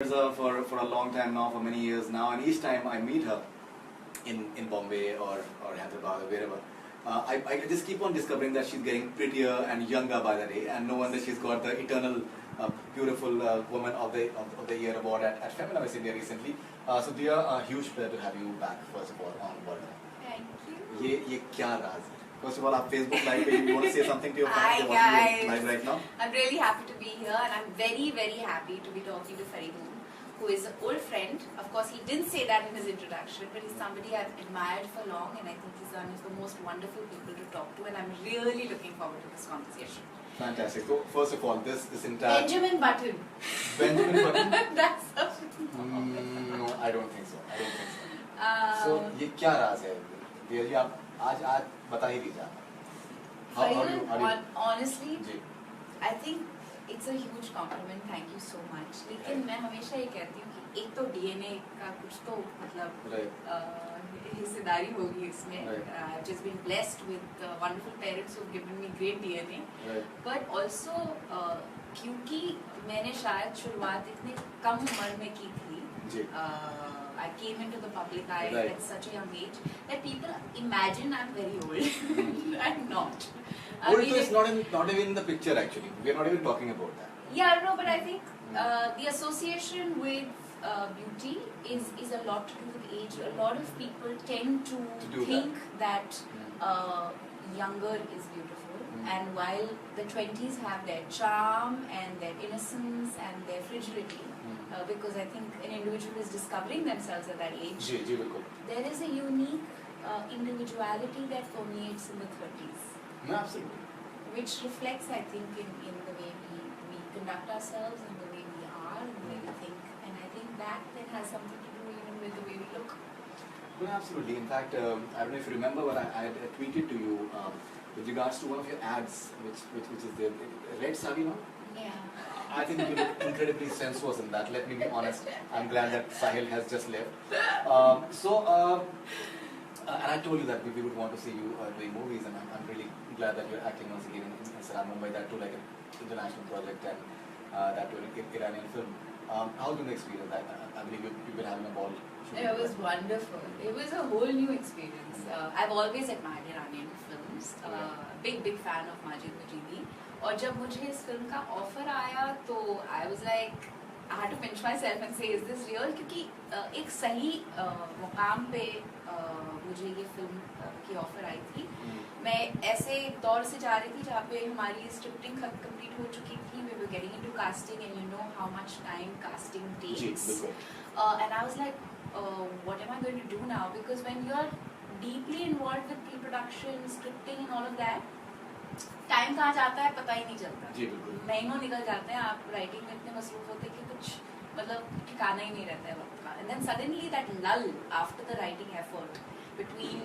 Mirza for a long time now, for many years now, and each time I meet her in Bombay or Hyderabad or wherever, I just keep on discovering that she's getting prettier and younger by the day, and no wonder she's got the eternal beautiful woman of the year award at Femina Miss India recently. So dear, a huge pleasure to have you back first of all on board. Thank you. ये क्या राज है? First of all, आप Facebook Live पे you want to say something to your fans? Hi They're watching you guys. live right now. I'm really happy to be here, and I'm very happy to be talking to Faridoon, who is an old friend. Of course, he didn't say that in his introduction, but he's somebody I've admired for long, and I think he's one of the most wonderful people to talk to, and I'm really looking forward to this conversation. Fantastic. So first of all, this entire Benjamin Button. Benjamin Button. That's a No, I don't think so. So ये क्या राज है? Dear, आप आज बता ही दीजिए. Honestly, I think it's a huge compliment. Thank you so much. लेकिन मैं हमेशा ये कहती हूँ कि एक तो DNA का कुछ तो मतलब हिस्सेदारी होगी इसमें. I've just been blessed with wonderful parents who've given me great DNA. But also क्योंकि मैंने शायद शुरुआत इतनी कम उम्र में की थी. I came into the public eye at such a young age that people imagine I'm very old. I'm not. Old is not even in the picture actually. We are not even talking about that. Yeah, no, but I think the association with beauty is a lot to do with age. A lot of people tend to think that younger is beautiful, and while the 20s have their charm and their innocence and their fragility, because I think an individual is discovering themselves at that age, there is a unique individuality that permeates in the 30s. No, absolutely. Which reflects, I think, in the way we conduct ourselves and the way we are and the way we think. And I think that then has something to do even with the way we look. No, absolutely. In fact, I don't know if you remember what I had tweeted to you with regards to one of your ads, which is the red sari, no? Yeah. I think you look incredibly sensuous in that. Let me be honest. I'm glad that Sahil has just left. And I told you that we would want to see you doing movies, and I'm really glad that you're acting once again in Saran Mumbai, that too like an international project, and that too an Iranian film. How did you experience that? I believe you've been having a ball. It was wonderful. It was a whole new experience. I've always admired Iranian films. Big fan of Majid Majidi. और जब मुझे इस film का offer आया तो I was like, I had to pinch myself and say, is this real? क्योंकि एक सही मुकाम पे मुझे ये फिल्म की ऑफर आई थी. मैं ऐसे दौर से जा रही थी जहाँ पे हमारी स्क्रिप्टिंग कंप्लीट हो चुकी थी. We were getting into casting, and you know how much time casting takes. And I was like, what am I going to do now? Because when you are deeply involved with pre-production, scripting and all of that, time कहाँ जाता है पता ही नहीं चलता. महीनों निकल जाते हैं. आप राइटिंग में इतने मसरूफ होते हैं कि कुछ मतलब ठिकाना ही नहीं रहता है वक्त का. And then suddenly that lull after the writing effort between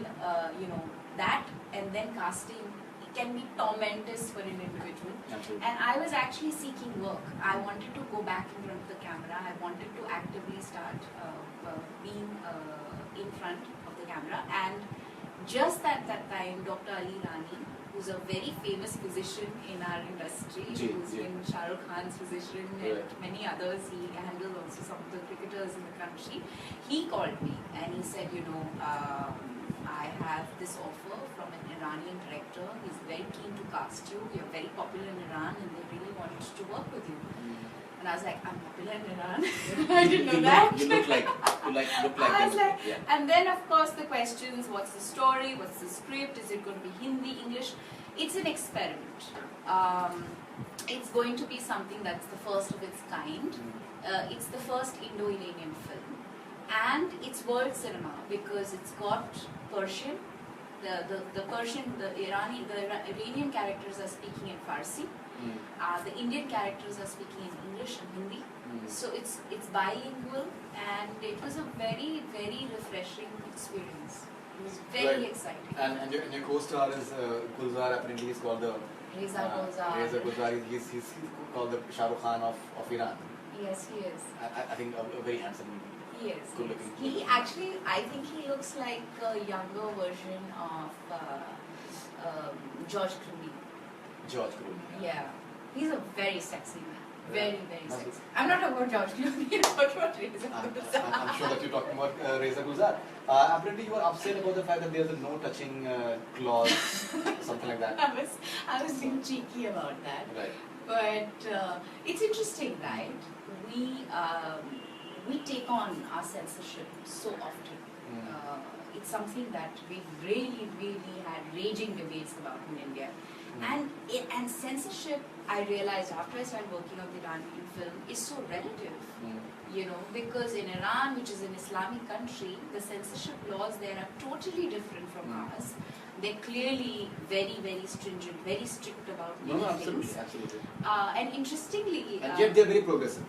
that and then casting, it can be tormentous for an individual. Absolutely. And I was actually seeking work. I wanted to go back in front of the camera. I wanted to actively start being in front of the camera. And just at that time, Dr. Ali Rani, who's a very famous physician in our industry, who's been Shah Rukh Khan's physician and many others. He handles also some of the cricketers in the country. He called me and he said, I have this offer from an Iranian director. He's very keen to cast you. You're very popular in Iran and they really want to work with you. And I was like, I'm popular in Iran. I didn't know that. You look like I was like, and then of course the questions, what's the story, what's the script, is it going to be Hindi, English? It's an experiment. It's going to be something that's the first of its kind. It's the first Indo-Iranian film. And it's world cinema because it's got Persian. The Iranian characters are speaking in Farsi. The Indian characters are speaking in English and Hindi. So it's bilingual, and it was a very refreshing experience. It was very exciting. And your co-star is Gulzar. Apparently he's called the Reza Gulzar. He's called the Shah Rukh Khan of Iran. Yes, he is. I think a very handsome. Yes. Good looking. He actually, I think he looks like a younger version of George Clooney. George Clooney. Yeah. He's a very sexy man. Very, very sexy. I'm not talking about George Clooney, I'm talking about Reza Gulzar. I'm sure that you're talking about Reza Gulzar. Apparently you were upset about the fact that there's a no touching clause, something like that. I was being cheeky about that. Right. But it's interesting, right? We take on our censorship so often. It's something that we've really, really had raging debates about in India. And censorship, I realized after I started working on the Iranian film, is so relative. You know, because in Iran, which is an Islamic country, the censorship laws there are totally different from ours. They're clearly very, very stringent, very strict about many things. Absolutely. And interestingly... And yet they're very progressive.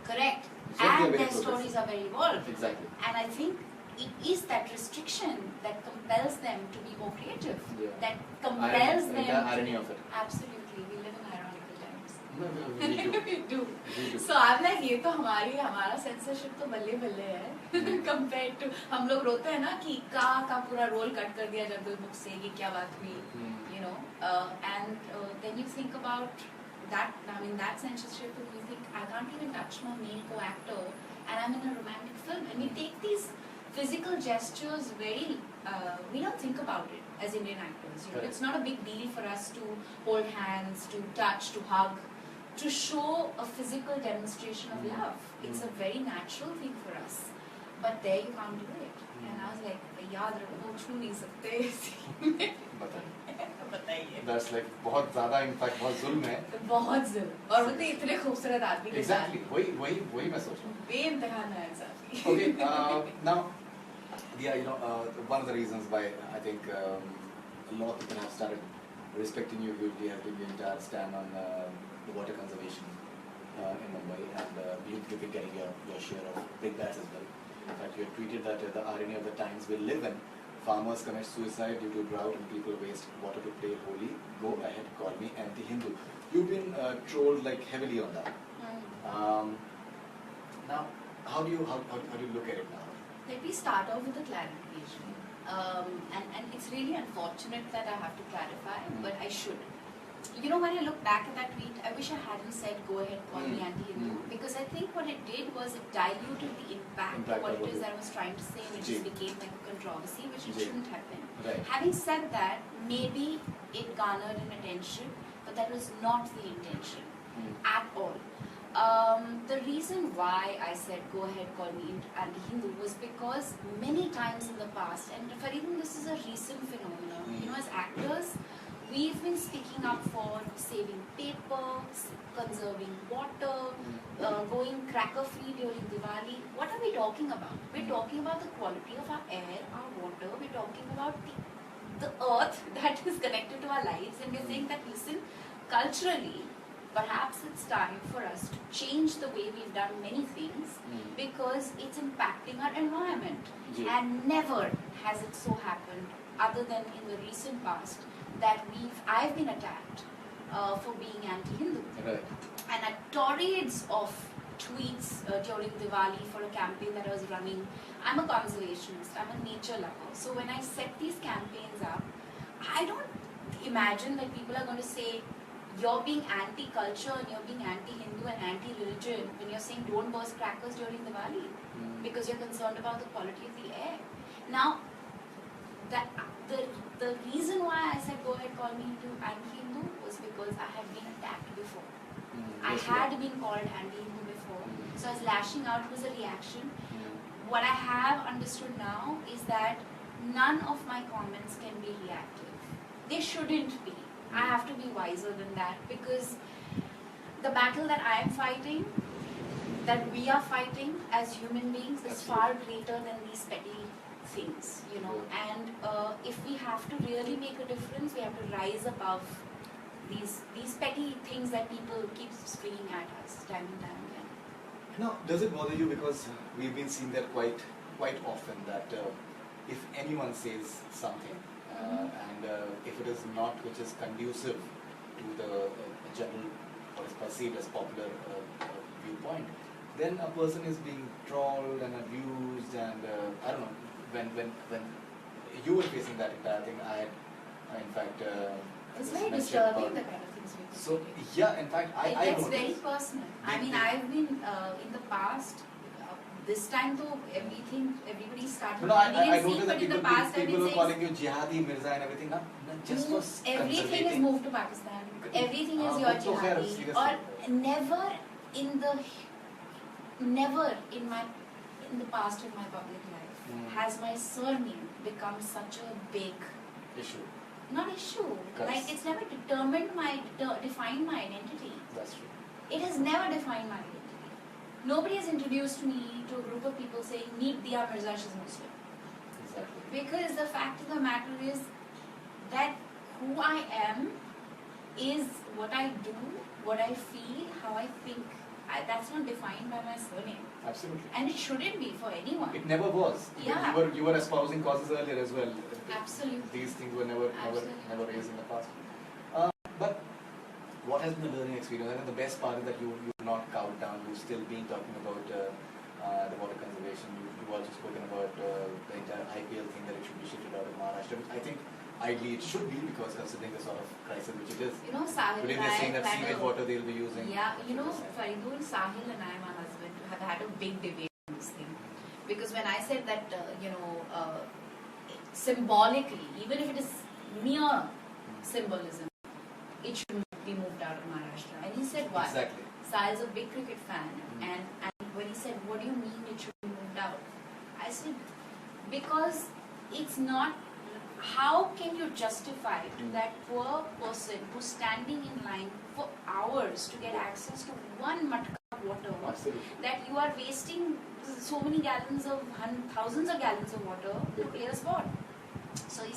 Correct. Yet And their stories are very evolved. Exactly. And I think it is that restriction that compels them to be more creative. Yeah. That compels them... The irony of it. Absolutely. We live in ironical times. No, we do. We do. We do. So I'm like, ये तो हमारा censorship तो बल्ले बल्ले है compared to हम लोग रोते हैं ना कि का पूरा रोल कट कर दिया जंगल बुक से ये क्या बात हुई, you know, and then you think about that, I mean that censorship, and you think I can't even touch my main co-actor and I'm in a romantic film, and we take these physical gestures very, we don't think about it as Indian actors, you know. It's not a big deal for us to hold hands, to touch, to hug, to show a physical demonstration of love. It's a very natural thing for us. But there you can't do it. And I was like, याद रखो छू नहीं सकते बताइए. That's like बहुत ज़्यादा, in fact बहुत जुल्म है. बहुत जुल्म. और वो तो इतने खूबसूरत आदमी के साथ. Exactly. वही मैं सोच रहा हूँ. बेइंतहा नाइंसाफी. Okay. Now, yeah, you know, one of the reasons why I think a lot of people have started respecting you hugely has been the entire stand on the water conservation in Mumbai, and you've been getting your share of big bats as well. In fact, you have tweeted that the irony of the times we live in, farmers commit suicide due to drought and people waste water to play holy. Go ahead, call me anti-Hindu. You've been trolled like heavily on that. Now, how do you look at it now? Let me start off with a clarification. And it's really unfortunate that I have to clarify, but I should. You know, when I look back at that tweet, I wish I hadn't said go ahead, call me anti-Hindu, because I think what it did was it diluted the impact of what it is that I was trying to say, and it just became like a controversy, which it shouldn't have been. Right. Having said that, maybe it garnered an attention, but that was not the intention at all. The reason why I said go ahead, call me anti-Hindu was because many times in the past, and for even this is a recent phenomenon, you know, as actors, we've been speaking up for saving paper, conserving water, going cracker-free during Diwali. What are we talking about? We're talking about the quality of our air, our water. We're talking about the earth that is connected to our lives, and we're saying that, listen, culturally, perhaps it's time for us to change the way we've done many things because it's impacting our environment. And never has it so happened, other than in the recent past, that I've been attacked for being anti-Hindu. Right. And at torrents of tweets during Diwali for a campaign that I was running. I'm a conservationist, I'm a nature lover. So when I set these campaigns up, I don't imagine that people are going to say, you're being anti-culture and you're being anti-Hindu and anti-religion when you're saying don't burst crackers during Diwali because you're concerned about the quality of the air. Now, the reason why I said go ahead, call me anti-Hindu was because I had been attacked before. I had been called anti-Hindu before. So I was lashing out. It was a reaction. What I have understood now is that none of my comments can be reactive. They shouldn't be. I have to be wiser than that because the battle that I am fighting, that we are fighting as human beings is far greater than these petty things, you know. And if we have to really make a difference, we have to rise above these petty things that people keep swinging at us time and time again. Now, does it bother you because we've been seeing that quite often that if anyone says something and if it is not which is conducive to the general what is perceived as popular viewpoint, then a person is being trolled and abused and I don't know, when you were facing that entire thing, I had in fact it's very disturbing, the kind of thing things we could So relate. yeah, in fact, I It's noticed. very personal. I mean, I've been in the past. This time, though, everybody started No, I believing in noticed Sikh, that but in the people, past, I've people been were saying calling you jihadi, Mirza, and everything. Now, just for everything is conservating. moved to Pakistan. Everything is your So fair, jihadi. seriously. Or never in the past of my public life has my surname become such a big Issue. not issue. Yes. Like it's never defined my identity. That's true. It has never defined my identity. Nobody has introduced me to a group of people saying, meet Dia Mirza, she's Muslim. Exactly. Because the fact of the matter is that who I am is what I do, what I feel, how I think. That's not defined by my surname. Absolutely. And it shouldn't be for anyone. It never was. Yeah. You were espousing causes earlier as well. Absolutely. These things were never raised in the past. But what has been the learning experience? I think the best part is that you've not cowed down. You've still been talking about the water conservation. You've also spoken about the entire IPL thing, that it should be shifted out of Maharashtra, which I think ideally it should be, because considering the sort of crisis which it is. You know, Sahil Today and they're I saying that had sewage water they'll be using. Yeah, you know, Faridul, Sahil and I, my husband, have had a big debate on this thing. Because when I said that, symbolically, even if it is mere symbolism, it should be moved out of Maharashtra. And he said, why? Exactly. Sahil's a big cricket fan. And when he said, what do you mean it should be moved out? I said, because it's not. How can you justify to that poor person who's standing in line for hours to get access to one matka of water, Absolutely. that you are wasting so many gallons of thousands of gallons of water to clear a spot? So he